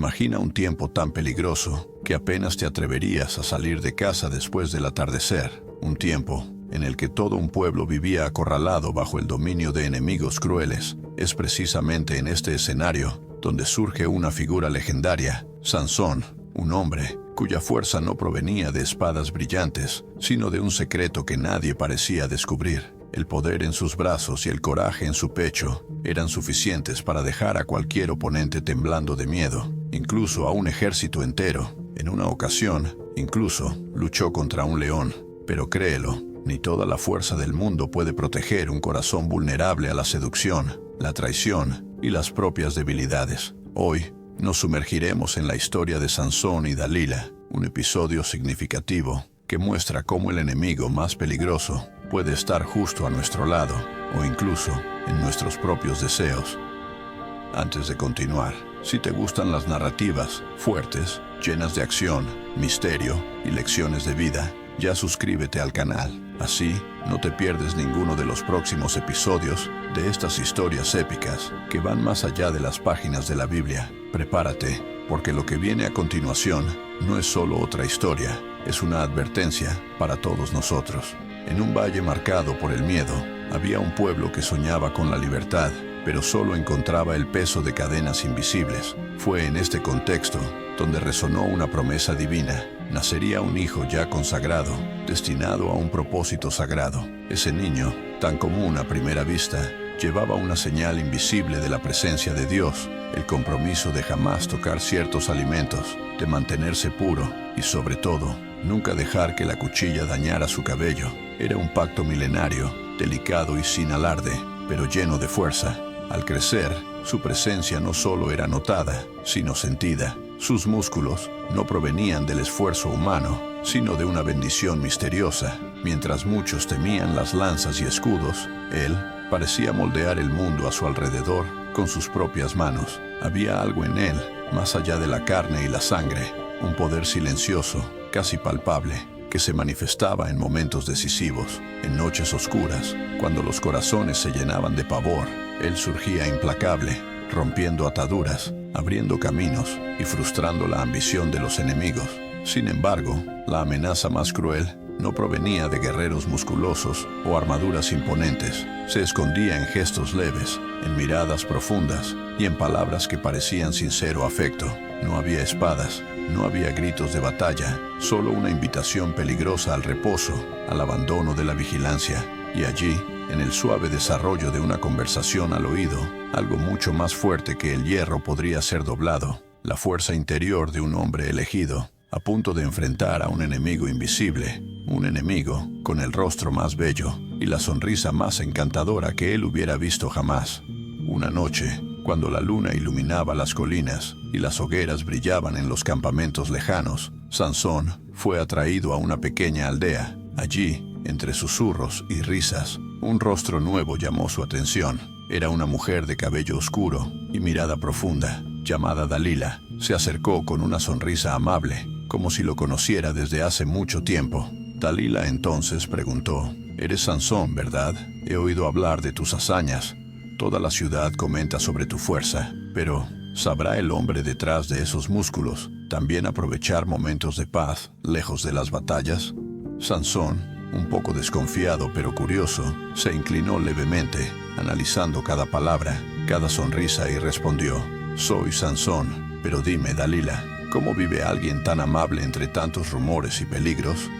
Imagina un tiempo tan peligroso que apenas te atreverías a salir de casa después del atardecer. Un tiempo en el que todo un pueblo vivía acorralado bajo el dominio de enemigos crueles. Es precisamente en este escenario donde surge una figura legendaria, Sansón, un hombre cuya fuerza no provenía de espadas brillantes, sino de un secreto que nadie parecía descubrir. El poder en sus brazos y el coraje en su pecho eran suficientes para dejar a cualquier oponente temblando de miedo, incluso a un ejército entero. En una ocasión, incluso, luchó contra un león. Pero créelo, ni toda la fuerza del mundo puede proteger un corazón vulnerable a la seducción, la traición y las propias debilidades. Hoy, nos sumergiremos en la historia de Sansón y Dalila, un episodio significativo que muestra cómo el enemigo más peligroso puede estar justo a nuestro lado o incluso en nuestros propios deseos. Antes de continuar, si te gustan las narrativas fuertes, llenas de acción, misterio y lecciones de vida, ya suscríbete al canal. Así, no te pierdes ninguno de los próximos episodios de estas historias épicas que van más allá de las páginas de la Biblia. Prepárate, porque lo que viene a continuación no es solo otra historia, es una advertencia para todos nosotros. En un valle marcado por el miedo, había un pueblo que soñaba con la libertad, pero solo encontraba el peso de cadenas invisibles. Fue en este contexto donde resonó una promesa divina. Nacería un hijo ya consagrado, destinado a un propósito sagrado. Ese niño, tan común a primera vista, llevaba una señal invisible de la presencia de Dios, el compromiso de jamás tocar ciertos alimentos, de mantenerse puro y, sobre todo, nunca dejar que la cuchilla dañara su cabello. Era un pacto milenario, delicado y sin alarde, pero lleno de fuerza. Al crecer, su presencia no solo era notada, sino sentida. Sus músculos no provenían del esfuerzo humano, sino de una bendición misteriosa. Mientras muchos temían las lanzas y escudos, él parecía moldear el mundo a su alrededor con sus propias manos. Había algo en él, más allá de la carne y la sangre, un poder silencioso, casi palpable, que se manifestaba en momentos decisivos, en noches oscuras, cuando los corazones se llenaban de pavor. Él surgía implacable, rompiendo ataduras, abriendo caminos y frustrando la ambición de los enemigos. Sin embargo, la amenaza más cruel no provenía de guerreros musculosos o armaduras imponentes. Se escondía en gestos leves, en miradas profundas y en palabras que parecían sincero afecto. No había espadas, no había gritos de batalla, solo una invitación peligrosa al reposo, al abandono de la vigilancia. Y allí, en el suave desarrollo de una conversación al oído, algo mucho más fuerte que el hierro podría ser doblado, la fuerza interior de un hombre elegido, a punto de enfrentar a un enemigo invisible, un enemigo con el rostro más bello y la sonrisa más encantadora que él hubiera visto jamás. Una noche, cuando la luna iluminaba las colinas y las hogueras brillaban en los campamentos lejanos, Sansón fue atraído a una pequeña aldea. Allí, entre susurros y risas, un rostro nuevo llamó su atención. Era una mujer de cabello oscuro y mirada profunda, llamada Dalila. Se acercó con una sonrisa amable, como si lo conociera desde hace mucho tiempo. Dalila entonces preguntó: «Eres Sansón, ¿verdad? He oído hablar de tus hazañas. Toda la ciudad comenta sobre tu fuerza, pero ¿sabrá el hombre detrás de esos músculos también aprovechar momentos de paz lejos de las batallas?» Sansón, un poco desconfiado pero curioso, se inclinó levemente, analizando cada palabra, cada sonrisa y respondió: «Soy Sansón, pero dime, Dalila, ¿cómo vive alguien tan amable entre tantos rumores y peligros?»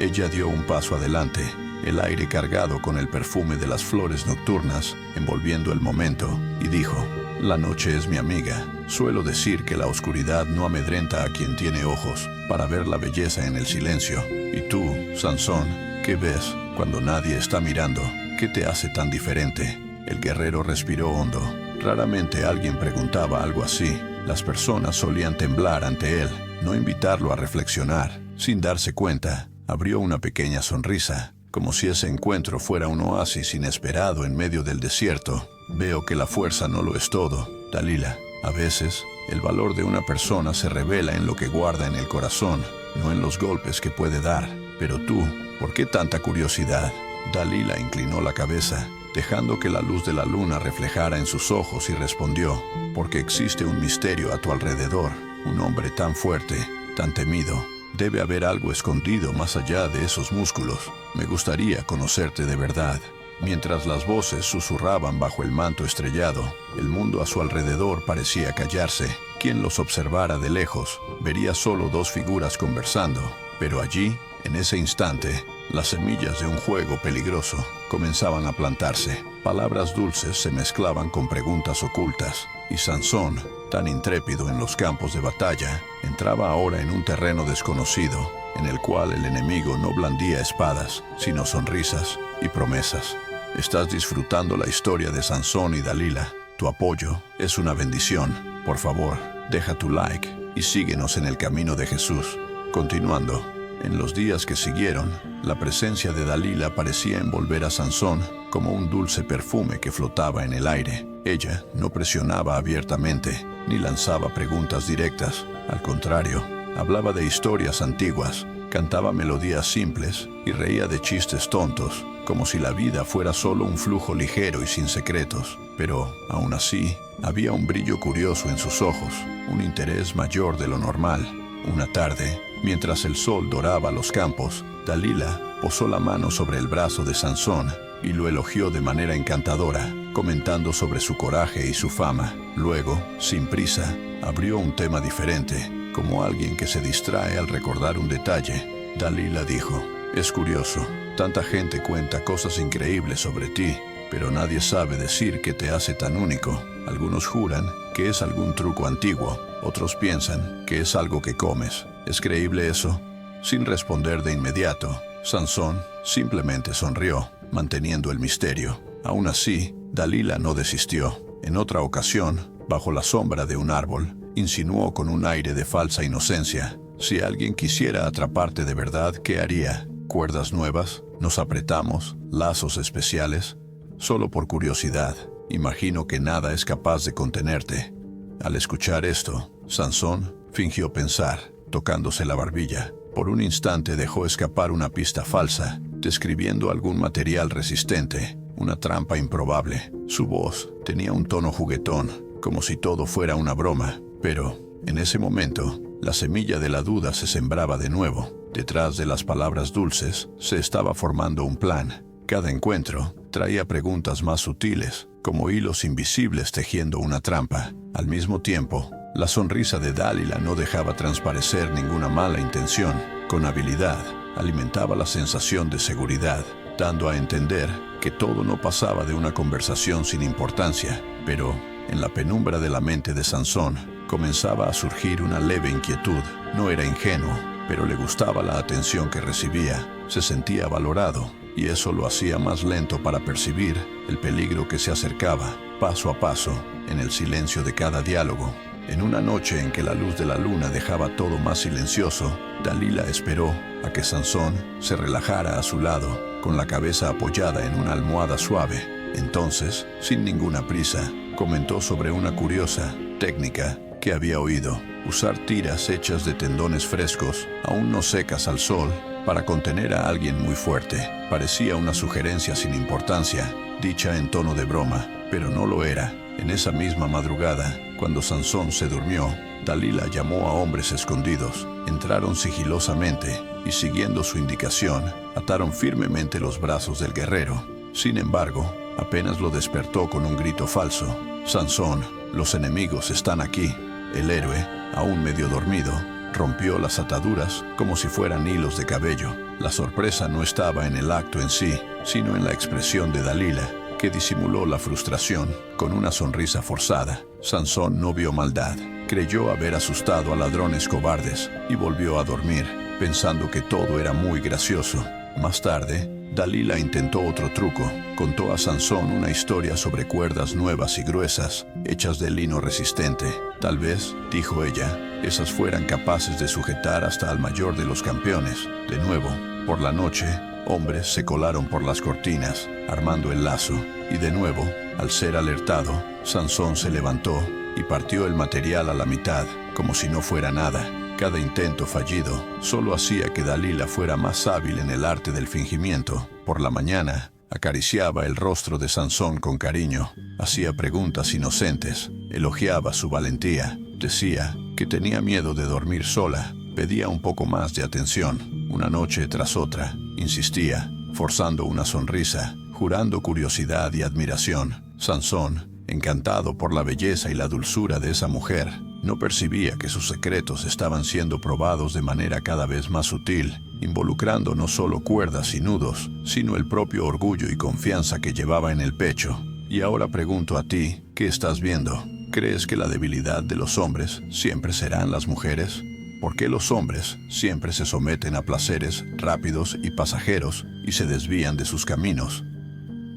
Ella dio un paso adelante, el aire cargado con el perfume de las flores nocturnas, envolviendo el momento, y dijo: «La noche es mi amiga. Suelo decir que la oscuridad no amedrenta a quien tiene ojos para ver la belleza en el silencio. Y tú, Sansón, ¿qué ves cuando nadie está mirando? ¿Qué te hace tan diferente?» El guerrero respiró hondo. Raramente alguien preguntaba algo así. Las personas solían temblar ante él, no invitarlo a reflexionar. Sin darse cuenta, abrió una pequeña sonrisa, como si ese encuentro fuera un oasis inesperado en medio del desierto. «Veo que la fuerza no lo es todo, Dalila. A veces, el valor de una persona se revela en lo que guarda en el corazón, no en los golpes que puede dar. Pero tú, ¿por qué tanta curiosidad?» Dalila inclinó la cabeza. dejando que la luz de la luna reflejara en sus ojos, y respondió: «Porque existe un misterio a tu alrededor, un hombre tan fuerte, tan temido. Debe haber algo escondido más allá de esos músculos. Me gustaría conocerte de verdad». Mientras las voces susurraban bajo el manto estrellado, el mundo a su alrededor parecía callarse. Quien los observara de lejos vería solo dos figuras conversando, pero allí, en ese instante, las semillas de un juego peligroso comenzaban a plantarse. Palabras dulces se mezclaban con preguntas ocultas, y Sansón, tan intrépido en los campos de batalla, entraba ahora en un terreno desconocido, en el cual el enemigo no blandía espadas, sino sonrisas y promesas. Estás disfrutando la historia de Sansón y Dalila. Tu apoyo es una bendición. Por favor, deja tu like y síguenos en el camino de Jesús. Continuando, en los días que siguieron, la presencia de Dalila parecía envolver a Sansón como un dulce perfume que flotaba en el aire. Ella no presionaba abiertamente, ni lanzaba preguntas directas. Al contrario, hablaba de historias antiguas, cantaba melodías simples y reía de chistes tontos, como si la vida fuera solo un flujo ligero y sin secretos. Pero, aún así, había un brillo curioso en sus ojos, un interés mayor de lo normal. Una tarde, mientras el sol doraba los campos, Dalila posó la mano sobre el brazo de Sansón y lo elogió de manera encantadora, comentando sobre su coraje y su fama. Luego, sin prisa, abrió un tema diferente, como alguien que se distrae al recordar un detalle. Dalila dijo: «Es curioso, tanta gente cuenta cosas increíbles sobre ti, pero nadie sabe decir qué te hace tan único. Algunos juran que es algún truco antiguo, otros piensan que es algo que comes. ¿Es creíble eso?». Sin responder de inmediato, Sansón simplemente sonrió, manteniendo el misterio. Aún así, Dalila no desistió. En otra ocasión, bajo la sombra de un árbol, insinuó con un aire de falsa inocencia: «Si alguien quisiera atraparte de verdad, ¿qué haría? ¿Cuerdas nuevas? ¿Nos apretamos? ¿Lazos especiales?». Solo por curiosidad, imagino que nada es capaz de contenerte. Al escuchar esto, Sansón fingió pensar, tocándose la barbilla. Por un instante dejó escapar una pista falsa, describiendo algún material resistente, una trampa improbable. Su voz tenía un tono juguetón, como si todo fuera una broma. Pero, en ese momento, la semilla de la duda se sembraba de nuevo. Detrás de las palabras dulces se estaba formando un plan. Cada encuentro traía preguntas más sutiles, como hilos invisibles tejiendo una trampa. Al mismo tiempo, la sonrisa de Dalila no dejaba transparecer ninguna mala intención. Con habilidad, alimentaba la sensación de seguridad, dando a entender que todo no pasaba de una conversación sin importancia. Pero, en la penumbra de la mente de Sansón, comenzaba a surgir una leve inquietud. No era ingenuo, pero le gustaba la atención que recibía. Se sentía valorado, y eso lo hacía más lento para percibir el peligro que se acercaba, paso a paso, en el silencio de cada diálogo. En una noche en que la luz de la luna dejaba todo más silencioso, Dalila esperó a que Sansón se relajara a su lado, con la cabeza apoyada en una almohada suave. Entonces, sin ninguna prisa, comentó sobre una curiosa técnica que había oído: usar tiras hechas de tendones frescos, aún no secas al sol, para contener a alguien muy fuerte. Parecía una sugerencia sin importancia, dicha en tono de broma, pero no lo era. En esa misma madrugada, cuando Sansón se durmió, Dalila llamó a hombres escondidos. Entraron sigilosamente y, siguiendo su indicación, ataron firmemente los brazos del guerrero. Sin embargo, apenas lo despertó con un grito falso: «Sansón, los enemigos están aquí». El héroe, aún medio dormido, rompió las ataduras como si fueran hilos de cabello. La sorpresa no estaba en el acto en sí, sino en la expresión de Dalila, que disimuló la frustración con una sonrisa forzada. Sansón no vio maldad. Creyó haber asustado a ladrones cobardes y volvió a dormir, pensando que todo era muy gracioso. Más tarde, Dalila intentó otro truco. Contó a Sansón una historia sobre cuerdas nuevas y gruesas, hechas de lino resistente. Tal vez, dijo ella, esas fueran capaces de sujetar hasta al mayor de los campeones. De nuevo, por la noche, hombres se colaron por las cortinas, armando el lazo, y de nuevo, al ser alertado, Sansón se levantó y partió el material a la mitad, como si no fuera nada. Cada intento fallido solo hacía que Dalila fuera más hábil en el arte del fingimiento. Por la mañana, Acariciaba el rostro de Sansón con cariño, hacía preguntas inocentes, elogiaba su valentía, decía que tenía miedo de dormir sola, pedía un poco más de atención, una noche tras otra, insistía, forzando una sonrisa, jurando curiosidad y admiración. Sansón, encantado por la belleza y la dulzura de esa mujer, no percibía que sus secretos estaban siendo probados de manera cada vez más sutil, involucrando no solo cuerdas y nudos, sino el propio orgullo y confianza que llevaba en el pecho. Y ahora pregunto a ti, ¿qué estás viendo? ¿Crees que la debilidad de los hombres siempre serán las mujeres? ¿Por qué los hombres siempre se someten a placeres rápidos y pasajeros y se desvían de sus caminos?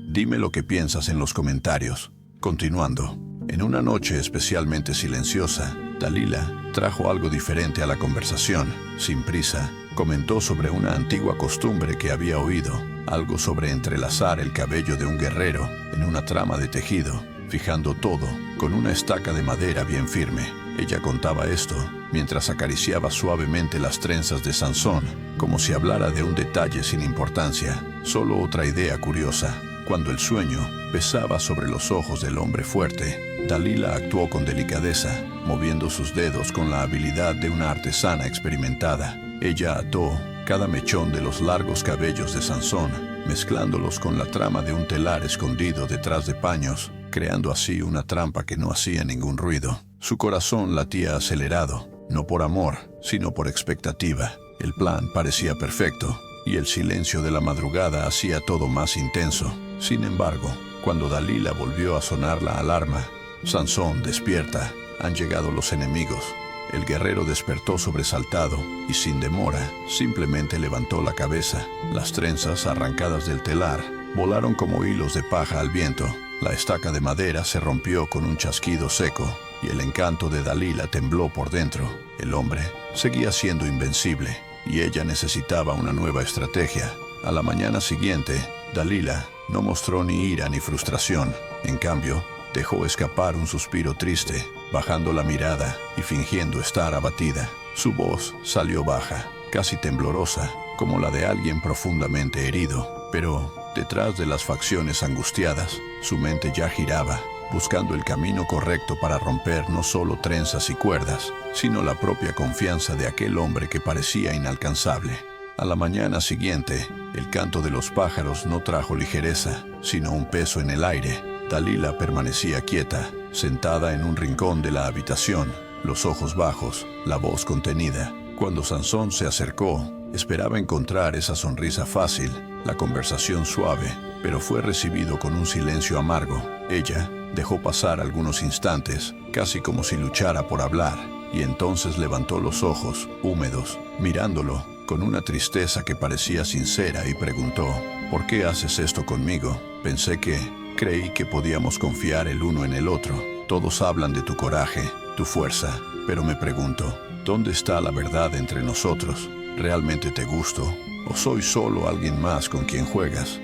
Dime lo que piensas en los comentarios. Continuando. En una noche especialmente silenciosa, Dalila trajo algo diferente a la conversación. Sin prisa, comentó sobre una antigua costumbre que había oído, algo sobre entrelazar el cabello de un guerrero en una trama de tejido, fijando todo con una estaca de madera bien firme. Ella contaba esto mientras acariciaba suavemente las trenzas de Sansón, como si hablara de un detalle sin importancia, solo otra idea curiosa. Cuando el sueño pesaba sobre los ojos del hombre fuerte, Dalila actuó con delicadeza, moviendo sus dedos con la habilidad de una artesana experimentada. Ella ató cada mechón de los largos cabellos de Sansón, mezclándolos con la trama de un telar escondido detrás de paños, creando así una trampa que no hacía ningún ruido. Su corazón latía acelerado, no por amor, sino por expectativa. El plan parecía perfecto, y el silencio de la madrugada hacía todo más intenso. Sin embargo, cuando Dalila volvió a sonar la alarma, Sansón, despierta, han llegado los enemigos. El guerrero despertó sobresaltado y sin demora, simplemente levantó la cabeza. Las trenzas arrancadas del telar volaron como hilos de paja al viento. La estaca de madera se rompió con un chasquido seco y el encanto de Dalila tembló por dentro. El hombre seguía siendo invencible y ella necesitaba una nueva estrategia. A la mañana siguiente, Dalila no mostró ni ira ni frustración. En cambio, dejó escapar un suspiro triste, bajando la mirada y fingiendo estar abatida. Su voz salió baja, casi temblorosa, como la de alguien profundamente herido. Pero, detrás de las facciones angustiadas, su mente ya giraba, buscando el camino correcto para romper no solo trenzas y cuerdas, sino la propia confianza de aquel hombre que parecía inalcanzable. A la mañana siguiente, el canto de los pájaros no trajo ligereza, sino un peso en el aire. Dalila permanecía quieta, sentada en un rincón de la habitación, los ojos bajos, la voz contenida. Cuando Sansón se acercó, esperaba encontrar esa sonrisa fácil, la conversación suave, pero fue recibido con un silencio amargo. Ella dejó pasar algunos instantes, casi como si luchara por hablar, y entonces levantó los ojos, húmedos, mirándolo con una tristeza que parecía sincera, y preguntó: ¿por qué haces esto conmigo? Creí que podíamos confiar el uno en el otro. Todos hablan de tu coraje, tu fuerza, pero me pregunto, ¿dónde está la verdad entre nosotros? ¿Realmente te gusto? ¿O soy solo alguien más con quien juegas?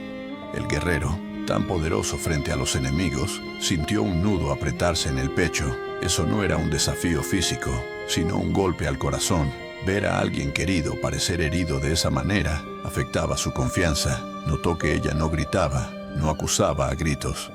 El guerrero, tan poderoso frente a los enemigos, sintió un nudo apretarse en el pecho. Eso no era un desafío físico, sino un golpe al corazón. Ver a alguien querido parecer herido de esa manera afectaba su confianza. Notó que ella no gritaba, no acusaba a gritos.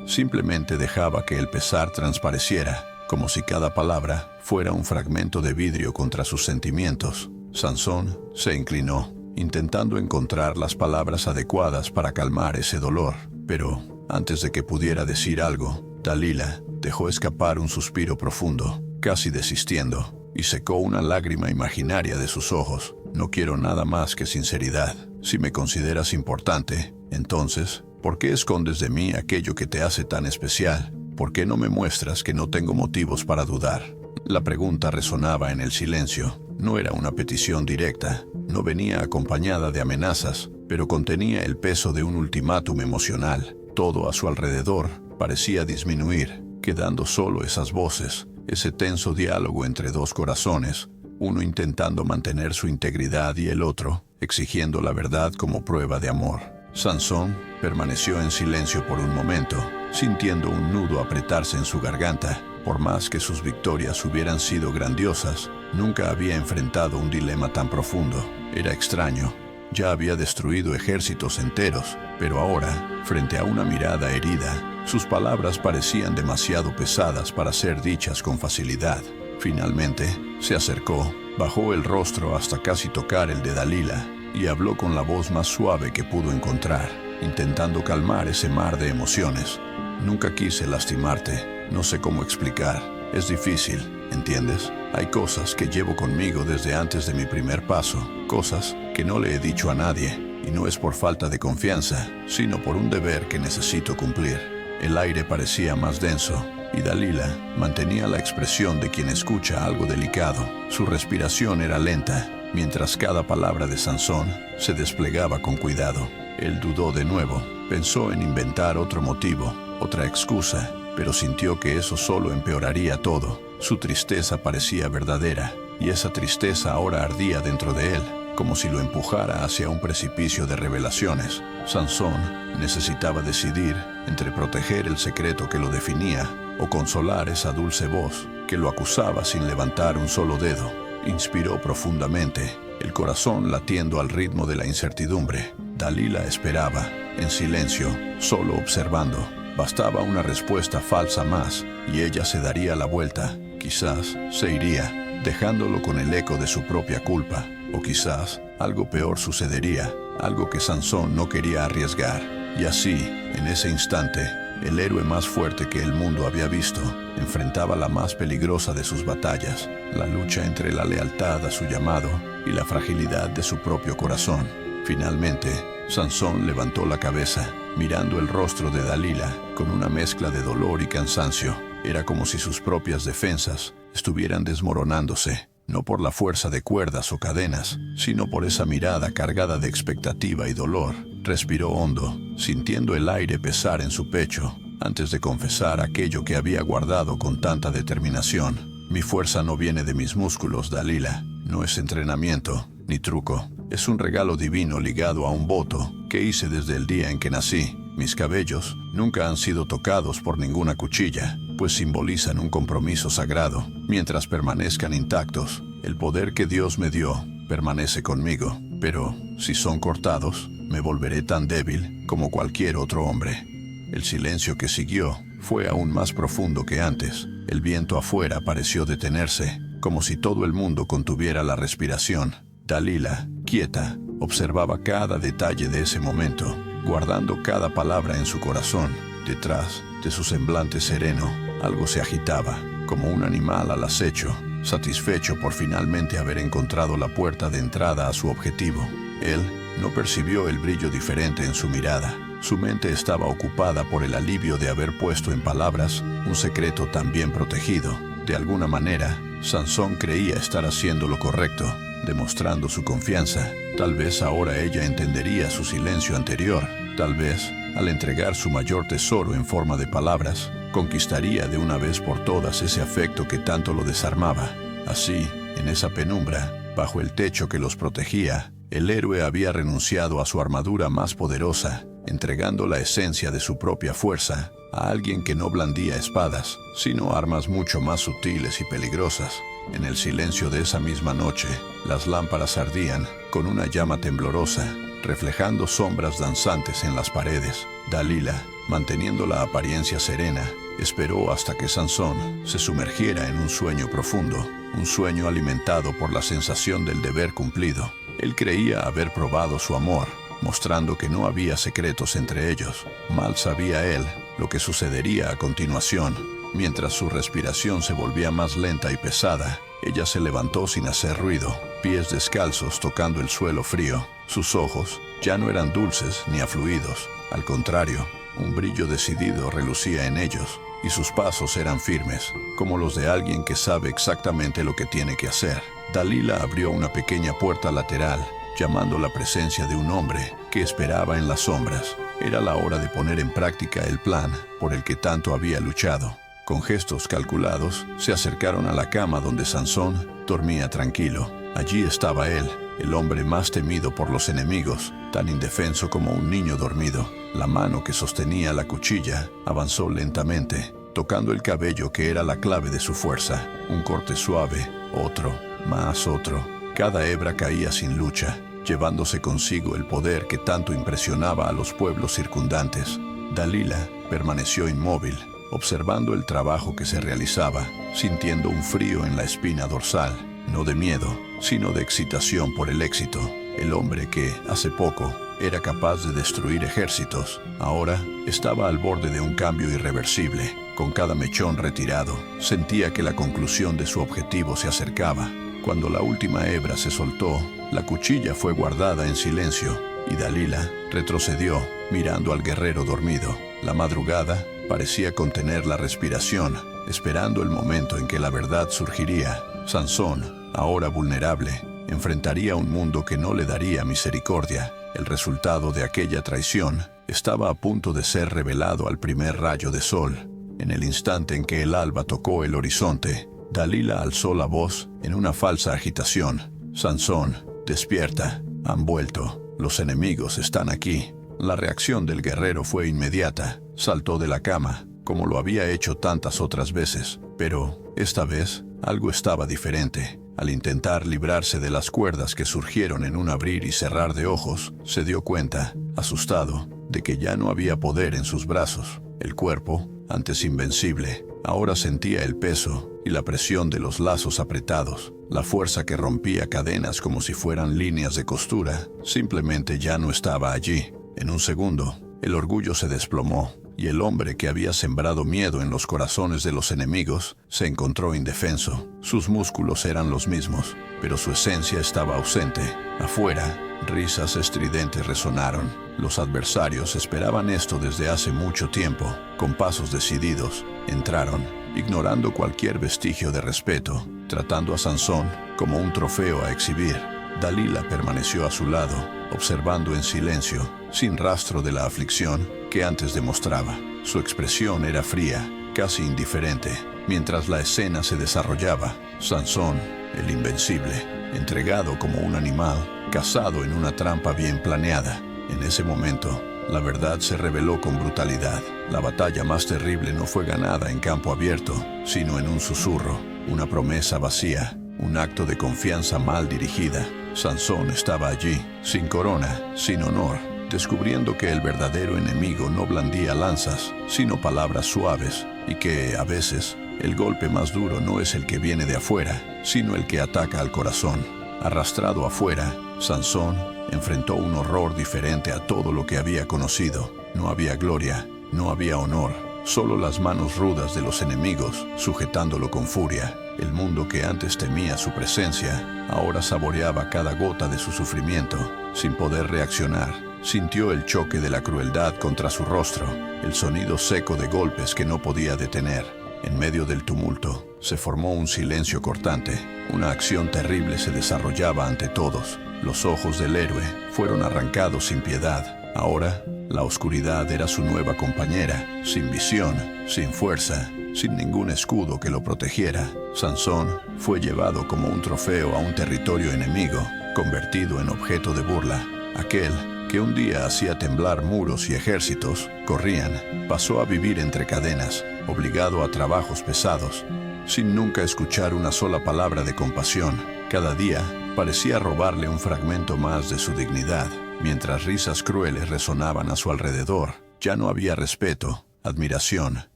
Simplemente dejaba que el pesar transpareciera, como si cada palabra fuera un fragmento de vidrio contra sus sentimientos. Sansón se inclinó, intentando encontrar las palabras adecuadas para calmar ese dolor. Pero, antes de que pudiera decir algo, Dalila dejó escapar un suspiro profundo, casi desistiendo, y secó una lágrima imaginaria de sus ojos. No quiero nada más que sinceridad. Si me consideras importante, entonces, ¿por qué escondes de mí aquello que te hace tan especial? ¿Por qué no me muestras que no tengo motivos para dudar? La pregunta resonaba en el silencio. No era una petición directa, no venía acompañada de amenazas, pero contenía el peso de un ultimátum emocional. Todo a su alrededor parecía disminuir, quedando solo esas voces, ese tenso diálogo entre dos corazones, uno intentando mantener su integridad y el otro exigiendo la verdad como prueba de amor. Sansón permaneció en silencio por un momento, sintiendo un nudo apretarse en su garganta. Por más que sus victorias hubieran sido grandiosas, nunca había enfrentado un dilema tan profundo. Era extraño, ya había destruido ejércitos enteros, pero ahora, frente a una mirada herida, sus palabras parecían demasiado pesadas para ser dichas con facilidad. Finalmente, se acercó, bajó el rostro hasta casi tocar el de Dalila, y habló con la voz más suave que pudo encontrar, intentando calmar ese mar de emociones. Nunca quise lastimarte, no sé cómo explicar. Es difícil, ¿entiendes? Hay cosas que llevo conmigo desde antes de mi primer paso, cosas que no le he dicho a nadie, y no es por falta de confianza, sino por un deber que necesito cumplir. El aire parecía más denso, y Dalila mantenía la expresión de quien escucha algo delicado. Su respiración era lenta, mientras cada palabra de Sansón se desplegaba con cuidado. Él dudó de nuevo, pensó en inventar otro motivo, otra excusa, pero sintió que eso solo empeoraría todo. Su tristeza parecía verdadera, y esa tristeza ahora ardía dentro de él, como si lo empujara hacia un precipicio de revelaciones. Sansón necesitaba decidir entre proteger el secreto que lo definía o consolar esa dulce voz que lo acusaba sin levantar un solo dedo. Inspiró profundamente, el corazón latiendo al ritmo de la incertidumbre. Dalila esperaba, en silencio, solo observando. Bastaba una respuesta falsa más, y ella se daría la vuelta. Quizás se iría, dejándolo con el eco de su propia culpa. O quizás algo peor sucedería, algo que Sansón no quería arriesgar. Y así, en ese instante, el héroe más fuerte que el mundo había visto enfrentaba la más peligrosa de sus batallas, la lucha entre la lealtad a su llamado y la fragilidad de su propio corazón. Finalmente, Sansón levantó la cabeza, mirando el rostro de Dalila con una mezcla de dolor y cansancio. Era como si sus propias defensas estuvieran desmoronándose, no por la fuerza de cuerdas o cadenas, sino por esa mirada cargada de expectativa y dolor. Respiró hondo, sintiendo el aire pesar en su pecho, antes de confesar aquello que había guardado con tanta determinación. Mi fuerza no viene de mis músculos, Dalila. No es entrenamiento, ni truco. Es un regalo divino ligado a un voto que hice desde el día en que nací. Mis cabellos nunca han sido tocados por ninguna cuchilla, pues simbolizan un compromiso sagrado. Mientras permanezcan intactos, el poder que Dios me dio permanece conmigo. Pero, si son cortados, me volveré tan débil como cualquier otro hombre. El silencio que siguió fue aún más profundo que antes. El viento afuera pareció detenerse, como si todo el mundo contuviera la respiración. Dalila, quieta, observaba cada detalle de ese momento, guardando cada palabra en su corazón. Detrás de su semblante sereno, algo se agitaba, como un animal al acecho, satisfecho por finalmente haber encontrado la puerta de entrada a su objetivo. Él no percibió el brillo diferente en su mirada. Su mente estaba ocupada por el alivio de haber puesto en palabras un secreto tan bien protegido. De alguna manera, Sansón creía estar haciendo lo correcto, demostrando su confianza. Tal vez ahora ella entendería su silencio anterior. Tal vez, al entregar su mayor tesoro en forma de palabras, conquistaría de una vez por todas ese afecto que tanto lo desarmaba. Así, en esa penumbra, bajo el techo que los protegía, el héroe había renunciado a su armadura más poderosa, entregando la esencia de su propia fuerza a alguien que no blandía espadas, sino armas mucho más sutiles y peligrosas. En el silencio de esa misma noche, las lámparas ardían con una llama temblorosa, reflejando sombras danzantes en las paredes. Dalila, manteniendo la apariencia serena, esperó hasta que Sansón se sumergiera en un sueño profundo, un sueño alimentado por la sensación del deber cumplido. Él creía haber probado su amor, mostrando que no había secretos entre ellos. Mal sabía él lo que sucedería a continuación. Mientras su respiración se volvía más lenta y pesada, ella se levantó sin hacer ruido, pies descalzos tocando el suelo frío. Sus ojos ya no eran dulces ni afluidos. Al contrario, un brillo decidido relucía en ellos, y sus pasos eran firmes, como los de alguien que sabe exactamente lo que tiene que hacer. Dalila abrió una pequeña puerta lateral, llamando la presencia de un hombre que esperaba en las sombras. Era la hora de poner en práctica el plan por el que tanto había luchado. Con gestos calculados, se acercaron a la cama donde Sansón dormía tranquilo. Allí estaba él, el hombre más temido por los enemigos, tan indefenso como un niño dormido. La mano que sostenía la cuchilla avanzó lentamente, tocando el cabello que era la clave de su fuerza. Un corte suave, otro, más otro. Cada hebra caía sin lucha, llevándose consigo el poder que tanto impresionaba a los pueblos circundantes. Dalila permaneció inmóvil, observando el trabajo que se realizaba, sintiendo un frío en la espina dorsal, no de miedo, sino de excitación por el éxito. El hombre que, hace poco, era capaz de destruir ejércitos, ahora estaba al borde de un cambio irreversible. Con cada mechón retirado, sentía que la conclusión de su objetivo se acercaba. Cuando la última hebra se soltó, la cuchilla fue guardada en silencio, y Dalila retrocedió, mirando al guerrero dormido. La madrugada parecía contener la respiración, esperando el momento en que la verdad surgiría. Sansón, ahora vulnerable, enfrentaría un mundo que no le daría misericordia. El resultado de aquella traición estaba a punto de ser revelado al primer rayo de sol. En el instante en que el alba tocó el horizonte, Dalila alzó la voz en una falsa agitación. «Sansón, despierta. Han vuelto. Los enemigos están aquí». La reacción del guerrero fue inmediata. Saltó de la cama, como lo había hecho tantas otras veces. Pero, esta vez, algo estaba diferente. Al intentar librarse de las cuerdas que surgieron en un abrir y cerrar de ojos, se dio cuenta, asustado, de que ya no había poder en sus brazos. El cuerpo, antes invencible, ahora sentía el peso y la presión de los lazos apretados. La fuerza que rompía cadenas como si fueran líneas de costura, simplemente ya no estaba allí. En un segundo, el orgullo se desplomó, y el hombre que había sembrado miedo en los corazones de los enemigos se encontró indefenso. Sus músculos eran los mismos, pero su esencia estaba ausente. Afuera, risas estridentes resonaron. Los adversarios esperaban esto desde hace mucho tiempo. Con pasos decididos, entraron, ignorando cualquier vestigio de respeto, tratando a Sansón como un trofeo a exhibir. Dalila permaneció a su lado, observando en silencio, sin rastro de la aflicción que antes demostraba. Su expresión era fría, casi indiferente. Mientras la escena se desarrollaba, Sansón, el invencible, entregado como un animal, cazado en una trampa bien planeada. En ese momento, la verdad se reveló con brutalidad. La batalla más terrible no fue ganada en campo abierto, sino en un susurro, una promesa vacía, un acto de confianza mal dirigida. Sansón estaba allí, sin corona, sin honor, descubriendo que el verdadero enemigo no blandía lanzas, sino palabras suaves, y que, a veces, el golpe más duro no es el que viene de afuera, sino el que ataca al corazón. Arrastrado afuera, Sansón enfrentó un horror diferente a todo lo que había conocido. No había gloria, no había honor, solo las manos rudas de los enemigos, sujetándolo con furia. El mundo que antes temía su presencia, ahora saboreaba cada gota de su sufrimiento. Sin poder reaccionar, sintió el choque de la crueldad contra su rostro, el sonido seco de golpes que no podía detener. En medio del tumulto, se formó un silencio cortante. Una acción terrible se desarrollaba ante todos. Los ojos del héroe fueron arrancados sin piedad. Ahora, la oscuridad era su nueva compañera, sin visión, sin fuerza, sin ningún escudo que lo protegiera. Sansón fue llevado como un trofeo a un territorio enemigo, convertido en objeto de burla. Aquel que un día hacía temblar muros y ejércitos, corrían, pasó a vivir entre cadenas, obligado a trabajos pesados, sin nunca escuchar una sola palabra de compasión. Cada día parecía robarle un fragmento más de su dignidad. Mientras risas crueles resonaban a su alrededor, ya no había respeto, admiración,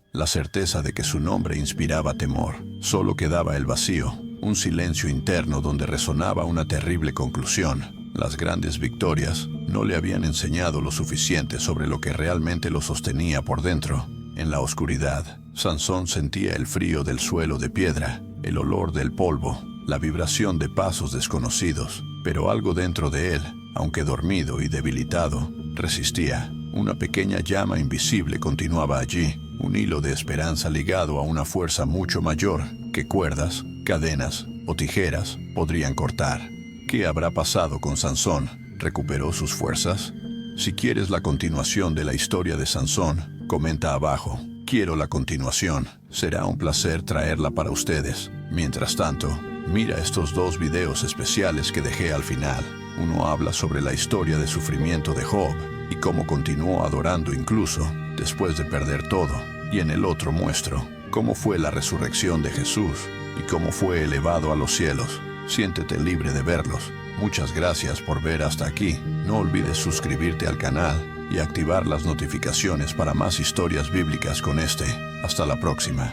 la certeza de que su nombre inspiraba temor. Solo quedaba el vacío, un silencio interno donde resonaba una terrible conclusión. Las grandes victorias no le habían enseñado lo suficiente sobre lo que realmente lo sostenía por dentro. En la oscuridad, Sansón sentía el frío del suelo de piedra, el olor del polvo, la vibración de pasos desconocidos, pero algo dentro de él, aunque dormido y debilitado, resistía. Una pequeña llama invisible continuaba allí, un hilo de esperanza ligado a una fuerza mucho mayor que cuerdas, cadenas o tijeras podrían cortar. ¿Qué habrá pasado con Sansón? ¿Recuperó sus fuerzas? Si quieres la continuación de la historia de Sansón, comenta abajo. Quiero la continuación. Será un placer traerla para ustedes. Mientras tanto, mira estos dos videos especiales que dejé al final. Uno habla sobre la historia de sufrimiento de Job y cómo continuó adorando incluso después de perder todo. Y en el otro muestro cómo fue la resurrección de Jesús y cómo fue elevado a los cielos. Siéntete libre de verlos. Muchas gracias por ver hasta aquí. No olvides suscribirte al canal y activar las notificaciones para más historias bíblicas con este. Hasta la próxima.